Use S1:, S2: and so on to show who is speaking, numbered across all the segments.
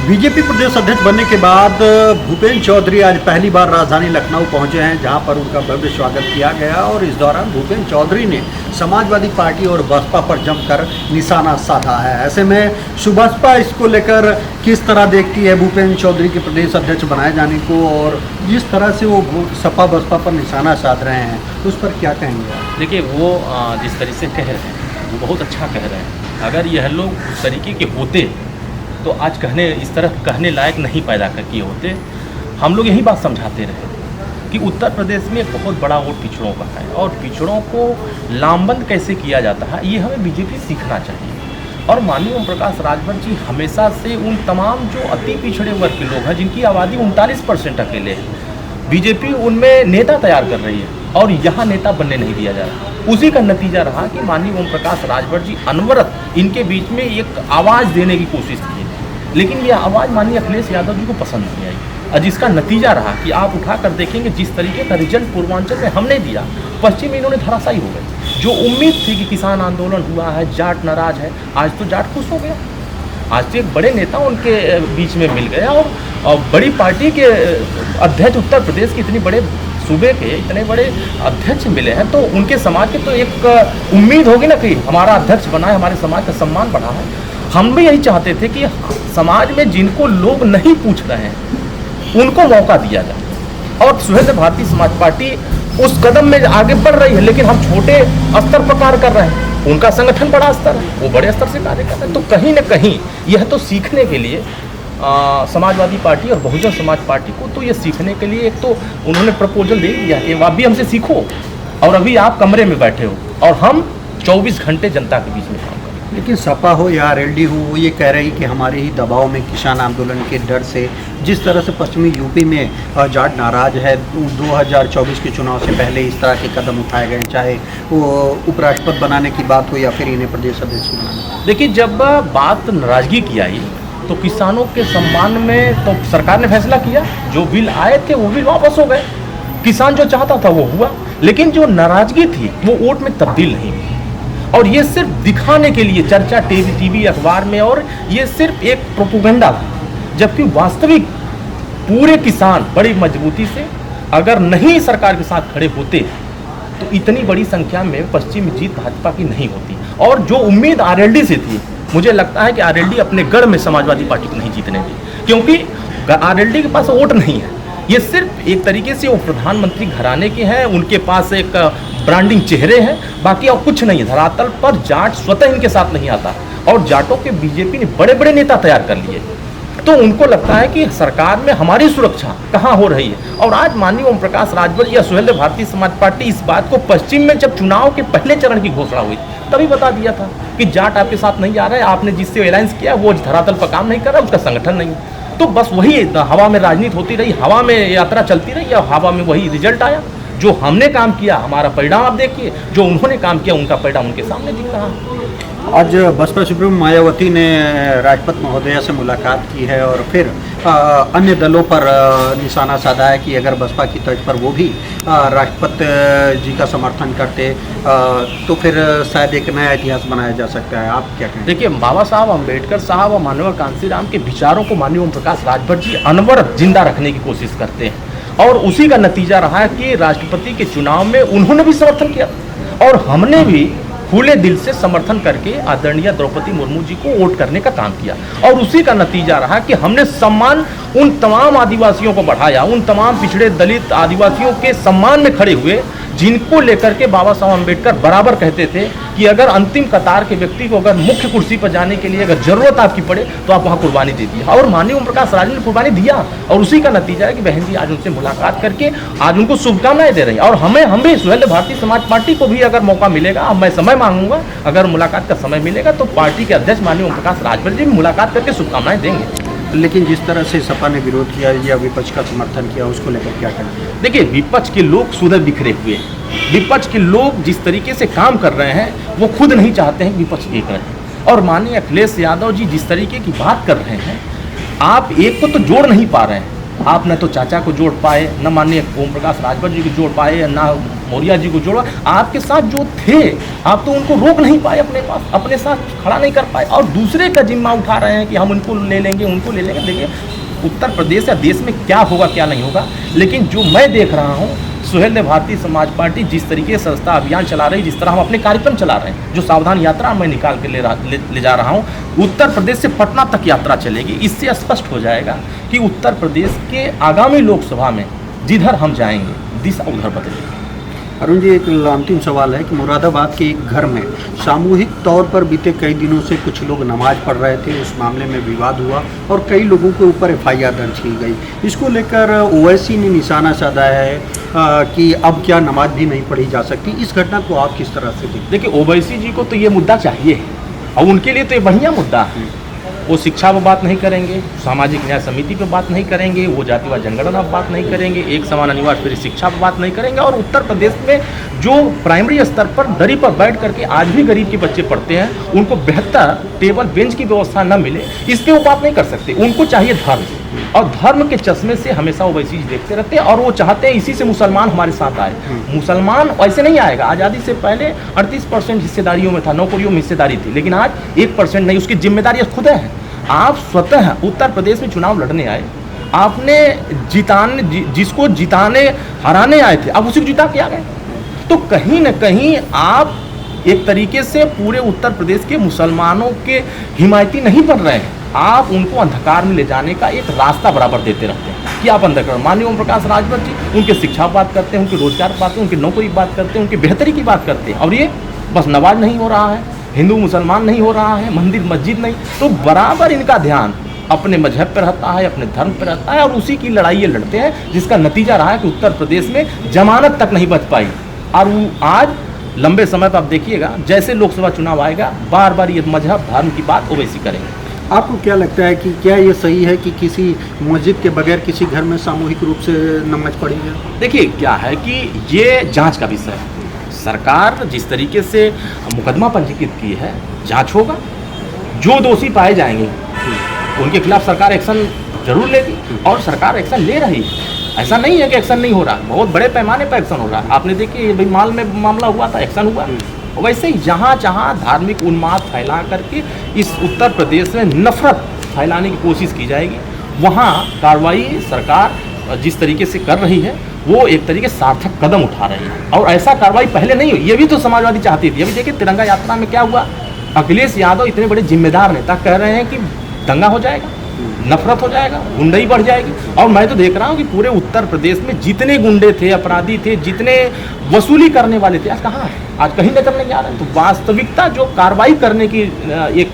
S1: BJP प्रदेश अध्यक्ष बनने के बाद भूपेंद्र चौधरी आज पहली बार राजधानी लखनऊ पहुंचे हैं, जहां पर उनका भव्य स्वागत किया गया और इस दौरान भूपेंद्र चौधरी ने समाजवादी पार्टी और बसपा पर जमकर निशाना साधा है। ऐसे में सुबसपा इसको लेकर किस तरह देखती है भूपेंद्र चौधरी के प्रदेश अध्यक्ष बनाए जाने को, और जिस तरह से वो सपा बसपा पर निशाना साध रहे हैं उस पर क्या कहेंगे आप?
S2: देखिए, वो जिस तरीके से कह रहे हैं वो बहुत अच्छा कह रहे हैं। अगर यह लोग उस तरीके के होते तो आज इस तरह कहने लायक नहीं पैदा किए होते। हम लोग यही बात समझाते रहे कि उत्तर प्रदेश में बहुत बड़ा वोट पिछड़ों का है और पिछड़ों को लामबंद कैसे किया जाता है ये हमें बीजेपी सीखना चाहिए। और माननीय ओम प्रकाश राजभर जी हमेशा से उन तमाम जो अति पिछड़े वर्ग के लोग हैं जिनकी आबादी 39% अकेले है, बीजेपी उनमें नेता तैयार कर रही है और यहाँ नेता बनने नहीं दिया जा रहा। उसी का नतीजा रहा कि माननीय ओम प्रकाश राजभर जी अनवरत इनके बीच में एक आवाज़ देने की कोशिश की, लेकिन ये आवाज़ माननीय अखिलेश यादव जी को पसंद नहीं आई और जिसका नतीजा रहा कि आप उठा कर देखेंगे जिस तरीके का रिजल्ट पूर्वांचल में हमने दिया, पश्चिम में इन्होंने धराशायी हो गए। जो उम्मीद थी कि किसान आंदोलन हुआ है, जाट नाराज है, आज तो जाट खुश हो गया। आज तो एक बड़े नेता उनके बीच में मिल गया और बड़ी पार्टी के अध्यक्ष उत्तर प्रदेश के इतने बड़े सूबे के इतने बड़े अध्यक्ष मिले हैं, तो उनके समाज की तो एक उम्मीद होगी ना कि हमारा अध्यक्ष बना है, हमारे समाज का सम्मान बढ़ा है। हम भी यही चाहते थे कि समाज में जिनको लोग नहीं पूछ रहे हैं उनको मौका दिया जाए और सुहेलदेव भारतीय समाज पार्टी उस कदम में आगे बढ़ रही है, लेकिन हम छोटे स्तर पर कार्य कर रहे हैं। उनका संगठन बड़ा स्तर है, वो बड़े स्तर से कार्य कर रहे हैं। तो कहीं ना कहीं यह तो सीखने के लिए समाजवादी पार्टी और बहुजन समाज पार्टी को तो ये सीखने के लिए एक तो उन्होंने प्रपोजल दे दिया कि आप भी हमसे सीखो, और अभी आप कमरे में बैठे हो और हम 24 घंटे जनता के बीच में काम करें।
S1: लेकिन सपा हो या आरएलडी हो, वो ये कह रही कि हमारे ही दबाव में किसान आंदोलन के डर से जिस तरह से पश्चिमी यूपी में जाट नाराज है, 2024 के चुनाव से पहले इस तरह के कदम उठाए गए, चाहे वो उपराष्ट्रपति बनाने की बात हो या फिर इन्हें प्रदेश अध्यक्ष बनाना।
S2: देखिए, जब बात नाराजगी की आई तो किसानों के सम्मान में तो सरकार ने फैसला किया, जो बिल आए थे वो बिल वापस हो गए, किसान जो चाहता था वो हुआ, लेकिन जो नाराजगी थी वो वोट में तब्दील नहीं हुई। और ये सिर्फ दिखाने के लिए चर्चा टीवी अखबार में, और ये सिर्फ एक प्रोपेगेंडा था, जबकि वास्तविक पूरे किसान बड़ी मजबूती से अगर नहीं सरकार के साथ खड़े होते तो इतनी बड़ी संख्या में पश्चिम जीत भाजपा की नहीं होती। और जो उम्मीद आरएलडी से थी, मुझे लगता है कि आरएलडी अपने गढ़ में समाजवादी पार्टी को नहीं जीतने दी, क्योंकि आरएलडी के पास वोट नहीं है। ये सिर्फ एक तरीके से वो प्रधानमंत्री घराने के हैं, उनके पास एक ब्रांडिंग चेहरे हैं, बाकी और कुछ नहीं है। धरातल पर जाट स्वतः इनके साथ नहीं आता और जाटों के बीजेपी ने बड़े बड़े नेता तैयार कर लिए, तो उनको लगता है कि सरकार में हमारी सुरक्षा कहाँ हो रही है। और आज माननीय ओम प्रकाश राजभर या सुहेलदेव भारतीय समाज पार्टी इस बात को पश्चिम में जब चुनाव के पहले चरण की घोषणा हुई तभी बता दिया था कि जाट आपके साथ नहीं आ रहा है, आपने जिससे अलायंस किया वो धरातल पर काम नहीं कर रहा, उसका संगठन नहीं। तो बस वही हवा में राजनीति होती रही, हवा में यात्रा चलती रही और हवा में वही रिजल्ट आया। जो हमने काम किया हमारा परिणाम आप देखिए, जो उन्होंने काम किया उनका परिणाम उनके सामने दिख रहा है।
S1: आज बसपा सुप्रीमो मायावती ने राष्ट्रपति महोदया से मुलाकात की है और फिर अन्य दलों पर निशाना साधा है कि अगर बसपा की तर्ज पर वो भी राष्ट्रपति जी का समर्थन करते तो फिर शायद एक नया इतिहास बनाया जा सकता है। आप क्या कहें?
S2: देखिए, बाबा साहब अम्बेडकर साहब और माननीय कांशीराम के विचारों को माननीय ओम प्रकाश राजभर जी अनवरत जिंदा रखने की कोशिश करते हैं और उसी का नतीजा रहा है कि राष्ट्रपति के चुनाव में उन्होंने भी समर्थन किया और हमने भी खुले दिल से समर्थन करके आदरणीय द्रौपदी मुर्मू जी को वोट करने का काम किया। और उसी का नतीजा रहा कि हमने सम्मान उन तमाम आदिवासियों को बढ़ाया, उन तमाम पिछड़े दलित आदिवासियों के सम्मान में खड़े हुए, जिनको लेकर के बाबा साहब अम्बेडकर बराबर कहते थे कि अगर अंतिम कतार के व्यक्ति को अगर मुख्य कुर्सी पर जाने के लिए अगर जरूरत आपकी पड़े तो आप वहाँ कुर्बानी दे दिया। और माननीय ओम प्रकाश राजभर ने कुर्बानी दिया और उसी का नतीजा है कि बहन जी आज उनसे मुलाकात करके आज उनको शुभकामनाएं दे रही है। और हम भी सुहेलदेव भारतीय समाज पार्टी को भी अगर मौका मिलेगा, मैं समय मांगूंगा, अगर मुलाकात का समय मिलेगा तो पार्टी के अध्यक्ष माननीय ओम प्रकाश राजभर जी भी मुलाकात करके शुभकामनाएं देंगे।
S1: लेकिन जिस तरह से सपा ने विरोध किया या विपक्ष का समर्थन किया, उसको लेकर क्या करेंगे?
S2: देखिए, विपक्ष के लोग सुधर बिखरे हुए हैं। विपक्ष के लोग जिस तरीके से काम कर रहे हैं वो खुद नहीं चाहते हैं विपक्ष एक रहे। और माननीय अखिलेश यादव जी जिस तरीके की बात कर रहे हैं, आप एक को तो जोड़ नहीं पा रहे हैं। आप न तो चाचा को जोड़ पाए, न माननीय ओम प्रकाश राजभर जी को जोड़ पाए, न मौर्य जी को जोड़ा, आपके साथ जो थे आप तो उनको रोक नहीं पाए, अपने पास अपने साथ खड़ा नहीं कर पाए, और दूसरे का जिम्मा उठा रहे हैं कि हम उनको ले लेंगे उनको ले लेंगे। देखिए उत्तर प्रदेश या देश में क्या होगा क्या नहीं होगा, लेकिन जो मैं देख रहा हूँ सुहेल ने भारतीय समाज पार्टी जिस तरीके से सस्ता अभियान चला रही है, जिस तरह हम अपने कार्यक्रम चला रहे हैं, जो सावधान यात्रा मैं निकाल के ले जा रहा हूँ, उत्तर प्रदेश से पटना तक यात्रा चलेगी। इससे स्पष्ट हो जाएगा कि उत्तर प्रदेश के आगामी लोकसभा में जिधर हम जाएंगे दिशा उधर बदलेगी।
S1: अरुण जी, एक अंतिम सवाल है कि मुरादाबाद के एक घर में सामूहिक तौर पर बीते कई दिनों से कुछ लोग नमाज पढ़ रहे थे, उस मामले में विवाद हुआ और कई लोगों के ऊपर एफआईआर दर्ज की गई। इसको लेकर ओवैसी ने निशाना साधा है कि अब क्या नमाज भी नहीं पढ़ी जा सकती। इस घटना को आप किस तरह से देखते?
S2: देखिए ओवैसी जी को तो ये मुद्दा चाहिए और उनके लिए तो ये बढ़िया मुद्दा है। वो शिक्षा पर बात नहीं करेंगे, सामाजिक न्याय समिति पर बात नहीं करेंगे, वो जातिवाद जनगणना पर बात नहीं करेंगे, एक समान अनिवार्य फिर शिक्षा पर बात नहीं करेंगे, और उत्तर प्रदेश में जो प्राइमरी स्तर पर दरी पर बैठ करके आज भी गरीब के बच्चे पढ़ते हैं, उनको बेहतर टेबल बेंच की व्यवस्था न मिले, इस पर वो बात नहीं कर सकते। उनको चाहिए धर्म, और धर्म के चश्मे से हमेशा ओवैसी देखते रहते हैं, और वो चाहते हैं इसी से मुसलमान हमारे साथ आए। मुसलमान ऐसे नहीं आएगा। आज़ादी से पहले 38% हिस्सेदारियों में था, नौकरियों में हिस्सेदारी थी, लेकिन आज 1% नहीं। उसकी जिम्मेदारी खुद है। आप स्वतः उत्तर प्रदेश में चुनाव लड़ने आए, आपने जिसको जिताने हराने आए थे, आप उसी को जिता के आ गए। तो कहीं ना कहीं आप एक तरीके से पूरे उत्तर प्रदेश के मुसलमानों के हिमायती नहीं बन रहे हैं, आप उनको अंधकार में ले जाने का एक रास्ता बराबर देते रहते हैं कि आप अंधकार। माननीय ओम प्रकाश राजभर जी उनके शिक्षा की बात करते हैं, उनके रोजगार की बात करते हैं, उनकी नौकरी की बात करते हैं, उनकी बेहतरी की बात करते हैं, और ये बस नमाज नहीं हो रहा है, हिंदू मुसलमान नहीं हो रहा है, मंदिर मस्जिद नहीं, तो बराबर इनका ध्यान अपने मजहब पर रहता है, अपने धर्म पर रहता है, और उसी की लड़ाई ये लड़ते हैं, जिसका नतीजा रहा है कि उत्तर प्रदेश में जमानत तक नहीं बच पाई। और वो आज लंबे समय पर आप देखिएगा, जैसे लोकसभा चुनाव आएगा, बार बार ये मजहब धर्म की बात ओवैसी करेंगे।
S1: आपको क्या लगता है कि क्या ये सही है कि किसी मस्जिद के बगैर किसी घर में सामूहिक रूप से नमाज पढ़ी जाए?
S2: देखिए क्या है कि ये जांच का विषय है। सरकार जिस तरीके से मुकदमा पंजीकृत की है, जांच होगा, जो दोषी पाए जाएंगे उनके खिलाफ सरकार एक्शन जरूर लेगी, और सरकार एक्शन ले रही है। ऐसा नहीं है कि एक्शन नहीं हो रहा, बहुत बड़े पैमाने पर एक्शन हो रहा है। आपने देखिए भाई माल में मामला हुआ था, एक्शन हुआ। वैसे ही जहाँ जहाँ धार्मिक उन्माद फैला करके इस उत्तर प्रदेश में नफरत फैलाने की कोशिश की जाएगी, वहाँ कार्रवाई सरकार जिस तरीके से कर रही है वो एक तरीके से सार्थक कदम उठा रही है। और ऐसा कार्रवाई पहले नहीं हुई, ये भी तो समाजवादी चाहती थी। अभी देखिए तिरंगा यात्रा में क्या हुआ, अखिलेश यादव इतने बड़े जिम्मेदार नेता कह रहे हैं कि दंगा हो जाएगा, नफरत हो जाएगा, गुंडई बढ़ जाएगी। और मैं तो देख रहा हूँ कि पूरे उत्तर प्रदेश में जितने गुंडे थे, अपराधी थे, जितने वसूली करने वाले थे, आज कहाँ है? आज कहीं नजर नहीं आ रहा है। तो वास्तविकता जो कार्रवाई करने की एक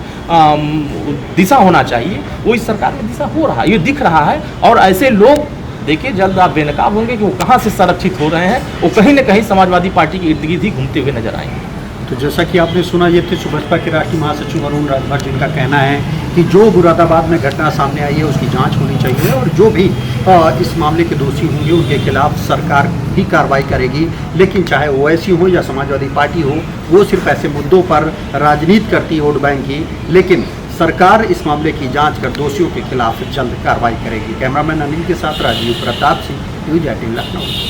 S2: दिशा होना चाहिए, वो इस सरकार में दिशा हो रहा है, ये दिख रहा है। और ऐसे लोग देखिए जल्द आप बेनकाब होंगे कि वो कहाँ से संरक्षित हो रहे हैं, वो कहीं ना कहीं समाजवादी पार्टी के इर्द गिर्द ही घूमते हुए नजर आएंगे।
S1: तो जैसा कि आपने सुना, ये थे सुभाषपा के राष्ट्रीय महासचिव अरुण राजभर, जिनका कहना है कि जो मुरादाबाद में घटना सामने आई है उसकी जांच होनी चाहिए, और जो भी इस मामले के दोषी होंगे उनके खिलाफ सरकार ही कार्रवाई करेगी। लेकिन चाहे ओवैसी हो या समाजवादी पार्टी हो, वो सिर्फ ऐसे मुद्दों पर राजनीति करती है वोट बैंक की, लेकिन सरकार इस मामले की जांच कर दोषियों के खिलाफ जल्द कार्रवाई करेगी। कैमरामैन अनिल के साथ राजीव प्रताप सिंह, न्यूज़ 18 लखनऊ।